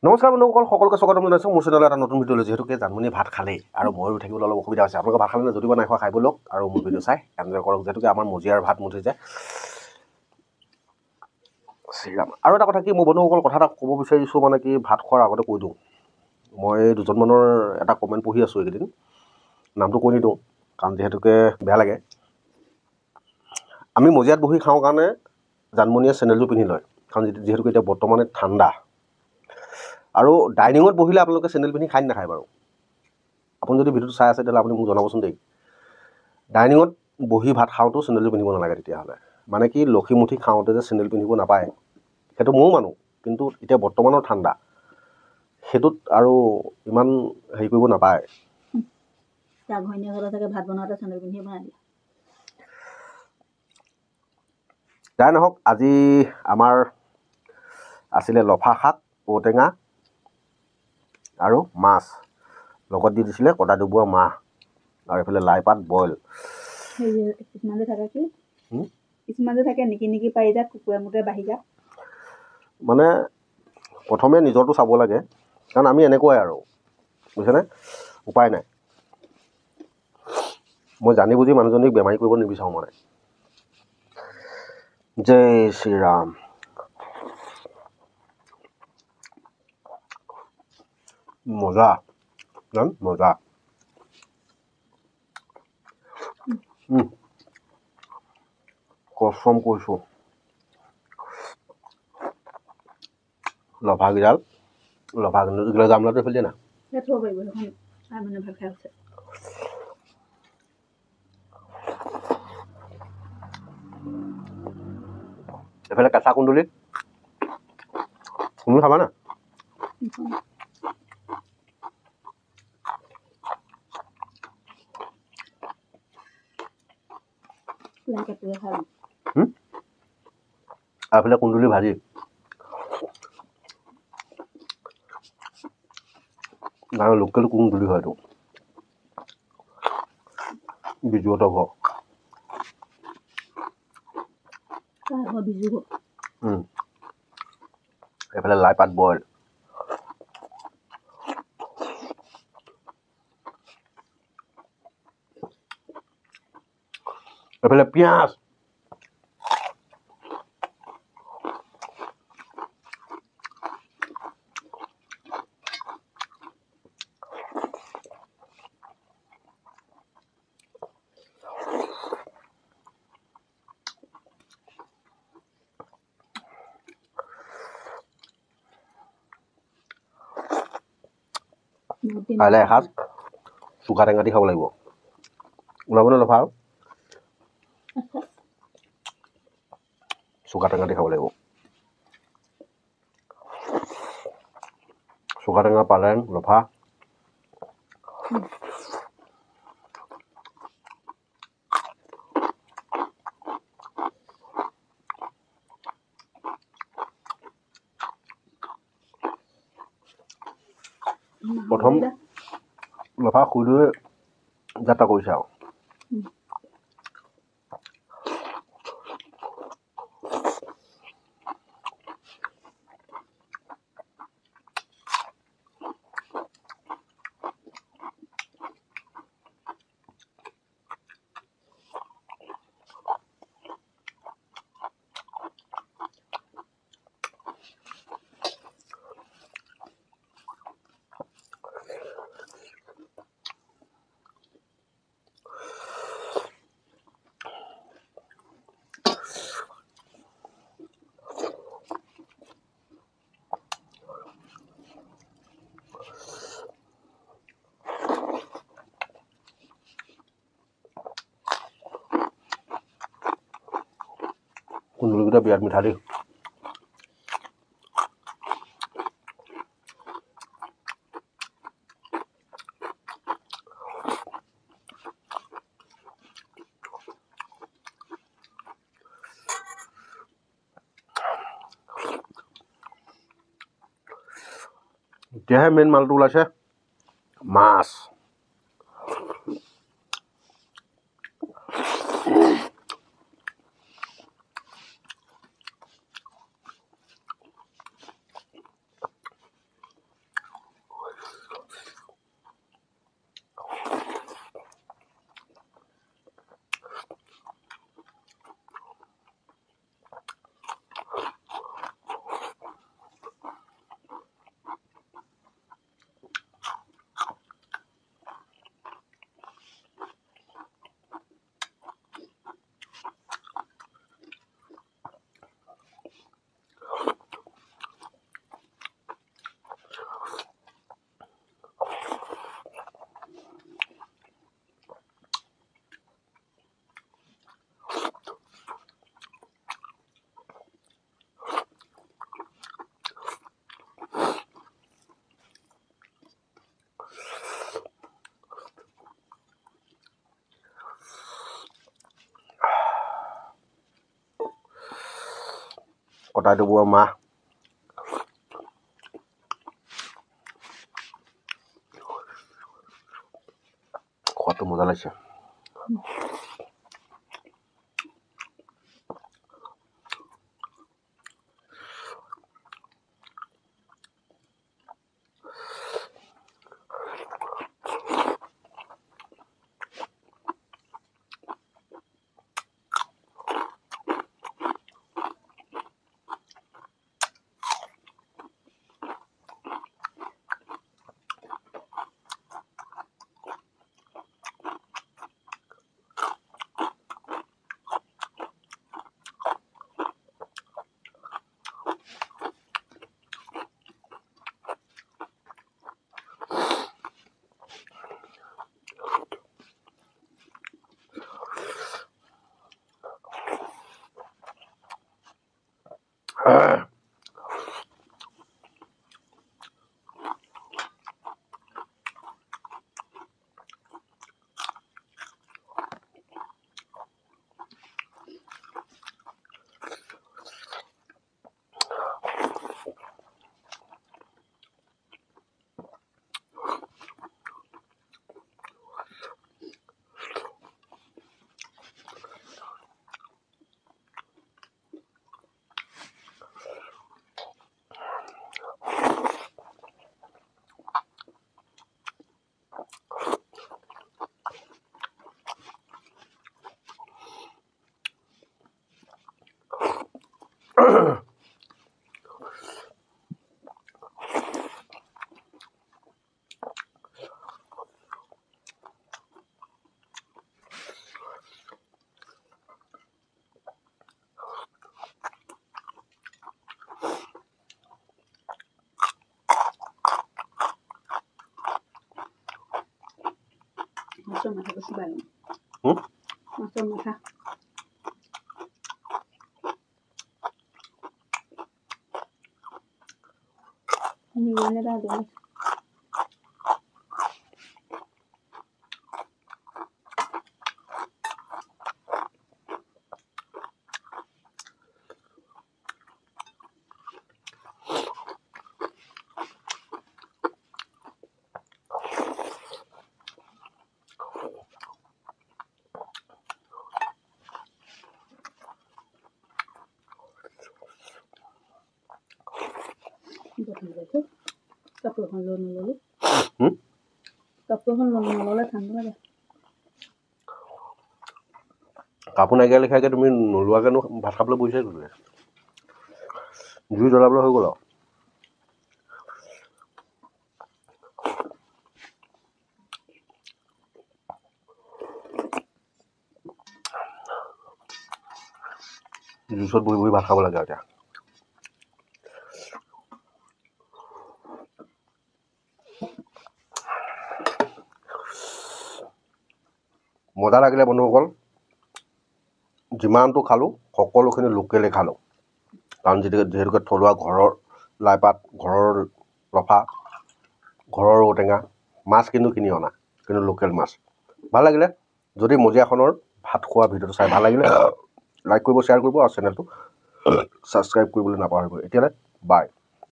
নমস্কাৰ বন্ধুসকল, সকলোকে স্বাগতম জনাইছোঁ মোৰ চেনেলত এটা নতুন ভিডিঅ'লৈ। যিহেতুকে জানমণিয়ে ভাত খালেই আৰু ময়ো থাকিবলৈ অলপ অসুবিধা হৈছে। আপোনালোকে ভাত খালে যদি নাই খোৱা খাই লওক আৰু মোৰ ভিডিঅ' চাই এনজয় কৰক। যিহেতুকে আমাৰ মজিয়াৰ ভাত মুঠি যায়। শ্ৰীৰাম। আৰু এটা কথা কি, মই বন্ধুসকল কথা এটা ক'ব বিচাৰিছোঁ, মানে কি ভাত খোৱাৰ আগতে কৈ দিওঁ। মই দুজনমানৰ এটা কমেণ্ট পঢ়ি আছোঁ এইকেইদিন, নামটো কৈ নিদিওঁ কাৰণ যিহেতুকে বেয়া লাগে। আমি মজিয়াত বহি খাওঁ কাৰণে জানমণিয়ে চেনেলযোৰ পিন্ধি লয়, কাৰণ যিহেতুকে এতিয়া বৰ্তমানে ঠাণ্ডা। আৰু ডাইনিঙত বহিলে আপোনালোকে চেণ্ডেল পিন্ধি খাই নাখায় বাৰু? আপুনি যদি ভিডিঅ'টো চাই আছে তেতিয়াহ'লে আপুনি মোক জনাবচোন দেই। ডাইনিঙত বহি ভাত খাওঁতেও চেণ্ডেলযোৰ পিন্ধিব নালাগে তেতিয়াহ'লে। মানে কি লক্ষীমুঠি খাওঁতে যে চেণ্ডেল পিন্ধিব নাপায় সেইটো ময়ো মানো, কিন্তু এতিয়া বৰ্তমানৰ ঠাণ্ডা সেইটোত আৰু ইমান হেৰি কৰিব নাপায়। যাই নহওক, আজি আমাৰ আছিলে লফা শাক, ঔটেঙা আৰু মাছ, লগত দি দিছিলে কটা ডুবোৱা মাহ, আৰু এইফালে লাই পাত বইল। মানে প্ৰথমে নিজৰটো চাব লাগে, কাৰণ আমি এনেকুৱাই আৰু বুজিছেনে, উপায় নাই। মই জানি বুজি মানুহজনীক বেমাৰী কৰিব নিবিচাৰোঁ মানে। জয় শ্ৰীৰাম। মজা মজা। কচম কৈছোঁ, লফাকেইডাল জামলাটো এইফালে না এইফালে কেঁচা কুন্দুলি, তুমি খাবা না? এইফালে কুন্দুলি ভাজি, আৰু লোকেল কুন্দুলি হয় এইটো, বিজুহঁতৰ ঘৰ। এইফালে লাই পাত বইল, এইফালে পিঁয়াজ, কাইলৈ এসাঁজ চুকা টেঙা দি খাব লাগিব। ওলাবনে লফা? চুকা টেঙা দি খাব লাগিব। চুকা টেঙা, পালেং, লফা। প্ৰথম লফা শুই লৈ যাত্ৰা কৰিছে আৰু। কুন্দুলিকেইটা বিৰাট মিঠা দেই। এতিয়াহে মেইন মালটো ওলাইছে, মাছ। কটাইটো বোৱা মাহ খোৱাটো মজা লাগিছে Masuk mata ke sebalik. Masuk mata. Ini mana dah ada. কাপোৰখন লৈ নল'লো কাপোৰখন নল'লে ঠাণ্ডা লাগে কাপোৰ নাইকিয়া লেখাকে তুমি নোলোৱাকেনো ভাত খাবলৈ বহিছে গ'লে জুই জ্বলাবলৈ হৈ গ'ল আৰু জুইচত বহি বহি ভাত খাব লাগে আৰু এতিয়া মজা লাগিলে বন্ধুসকল যিমানটো খালোঁ সকলোখিনি লোকেলে খালোঁ কাৰণ যিহেতুকে থলুৱা ঘৰৰ লাইপাত ঘৰৰ লফা ঘৰৰ ঔটেঙা মাছ কিন্তু কিনি অনা কিন্তু লোকেল মাছ ভাল লাগিলে যদি মজিয়াখনৰ ভাত খোৱা ভিডিঅ'টো চাই ভাল লাগিলে লাইক কৰিব শ্বেয়াৰ কৰিব আৰু চেনেলটো ছাবস্ক্ৰাইব কৰিবলৈ নাপাহৰিব এতিয়ালৈ বাই